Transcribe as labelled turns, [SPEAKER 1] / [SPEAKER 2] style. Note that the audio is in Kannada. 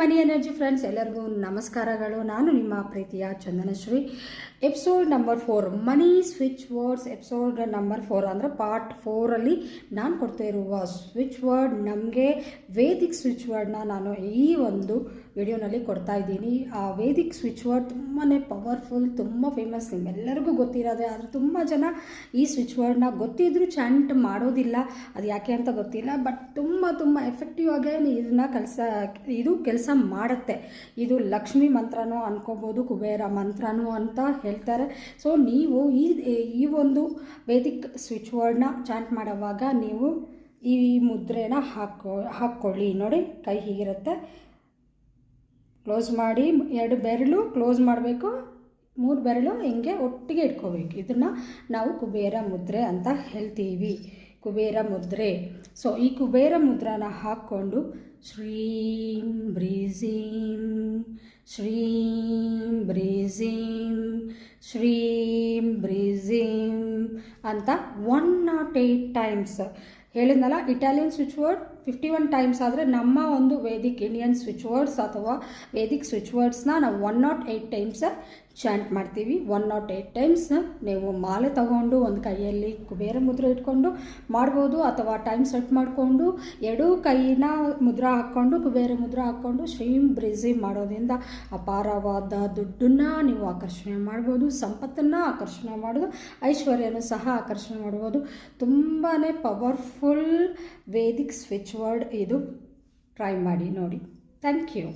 [SPEAKER 1] ಮನಿ ಎನರ್ಜಿ ಫ್ರೆಂಡ್ಸ್, ಎಲ್ಲರಿಗೂ ನಮಸ್ಕಾರಗಳು. ನಾನು ನಿಮ್ಮ ಪ್ರೀತಿಯ ಚಂದನಶ್ರೀ. ಎಪಿಸೋಡ್ ನಂಬರ್ 4 ಮನಿ ಸ್ವಿಚ್ ವರ್ಡ್ಸ್. ಎಪಿಸೋಡ್ ನಂಬರ್ 4 ಅಂದರೆ ಪಾರ್ಟ್ 4ಅಲ್ಲಿ ನಾನು ಕೊಡ್ತಾ ಇರುವ ಸ್ವಿಚ್ ವರ್ಡ್, ನಮಗೆ ವೇದಿಕ್ ಸ್ವಿಚ್ ವರ್ಡ್ನ ನಾನು ಈ ಒಂದು ವಿಡಿಯೋನಲ್ಲಿ ಕೊಡ್ತಾ ಇದ್ದೀನಿ. ಆ ವೇದಿಕ್ ಸ್ವಿಚ್ ವರ್ಡ್ ತುಂಬಾ ಪವರ್ಫುಲ್, ತುಂಬ ಫೇಮಸ್, ನಿಮ್ಮೆಲ್ಲರಿಗೂ ಗೊತ್ತಿರೋದೆ. ಆದರೆ ತುಂಬ ಜನ ಈ ಸ್ವಿಚ್ ವರ್ಡ್ನ ಗೊತ್ತಿದ್ರೂ ಚಾಂಟ್ ಮಾಡೋದಿಲ್ಲ. ಅದು ಯಾಕೆ ಅಂತ ಗೊತ್ತಿಲ್ಲ, ಬಟ್ ತುಂಬ ಎಫೆಕ್ಟಿವ್ ಆಗಿ ಇದನ್ನ ಕೆಲಸ ಮಾಡುತ್ತೆ. ಇದು ಲಕ್ಷ್ಮಿ ಮಂತ್ರನೂ ಅನ್ಕೋಬೋದು, ಕುಬೇರ ಮಂತ್ರನೂ ಅಂತ ಹೇಳ್ತಾರೆ. ಸೊ ನೀವು ಈ ಒಂದು ವೇದಿಕ್ ಸ್ವಿಚ್ ವರ್ಡ್ನ ಚಾಂಟ್ ಮಾಡೋವಾಗ ನೀವು ಈ ಮುದ್ರೆನ ಹಾಕ್ಕೊಳ್ಳಿ. ನೋಡಿ, ಕೈ ಹೀಗಿರುತ್ತೆ, ಕ್ಲೋಸ್ ಮಾಡಿ, 2 ಬೆರಳು ಕ್ಲೋಸ್ ಮಾಡಬೇಕು, 3 ಬೆರಳು ಹಿಂಗೆ ಒಟ್ಟಿಗೆ ಇಟ್ಕೋಬೇಕು. ಇದನ್ನು ನಾವು ಕುಬೇರ ಮುದ್ರೆ ಅಂತ ಹೇಳ್ತೀವಿ, ಕುಬೇರ ಮುದ್ರೆ. ಸೊ ಈ ಕುಬೇರ ಮುದ್ರನ ಹಾಕ್ಕೊಂಡು ಶ್ರೀಂ ಬ್ರೀಝೀಂ ಶ್ರೀಂ ಬ್ರೀಝೀಂ ಶ್ರೀಂ ಬ್ರೀಝೀಂ ಅಂತ 108 ಟೈಮ್ಸ್ ಹೇಳಿದ್ನಲ್ಲ. ಇಟಾಲಿಯನ್ ಸ್ವಿಚ್ ವರ್ಡ್ 51 ಟೈಮ್ಸ್ ಆದರೆ ನಮ್ಮ ಒಂದು ವೇದಿಕ್ ಇಂಡಿಯನ್ ಸ್ವಿಚ್ ವರ್ಡ್ಸ್ ಅಥವಾ ವೇದಿಕ್ ಸ್ವಿಚ್ ವರ್ಡ್ಸ್ನ ನಾವು 108 ಟೈಮ್ಸ್ ಚಾಂಟ್ ಮಾಡ್ತೀವಿ. 108 ಟೈಮ್ಸ್ ನೀವು ಮಾಲೆ ತಗೊಂಡು ಒಂದು ಕೈಯಲ್ಲಿ ಕುಬೇರ ಮುದ್ರೆ ಇಟ್ಕೊಂಡು ಮಾಡ್ಬೋದು, ಅಥವಾ ಟೈಮ್ ಸೆಟ್ ಮಾಡಿಕೊಂಡು 2 ಕೈನ ಮುದ್ರ ಹಾಕ್ಕೊಂಡು ಕುಬೇರ ಮುದ್ರ ಹಾಕ್ಕೊಂಡು ಶ್ರೀಂ ಬ್ರೀಝಿ ಮಾಡೋದ್ರಿಂದ ಅಪಾರವಾದ ದುಡ್ಡನ್ನು ನೀವು ಆಕರ್ಷಣೆ ಮಾಡ್ಬೋದು, ಸಂಪತ್ತನ್ನು ಆಕರ್ಷಣೆ ಮಾಡೋದು, ಐಶ್ವರ್ಯನೂ ಸಹ ಆಕರ್ಷಣೆ ಮಾಡ್ಬೋದು. ತುಂಬಾ ಪವರ್ಫುಲ್ ವೇದಿಕ್ ಸ್ವಿಚ್ ವರ್ಡ್ ಇದು. ಟ್ರೈ ಮಾಡಿ ನೋಡಿ. Thank you.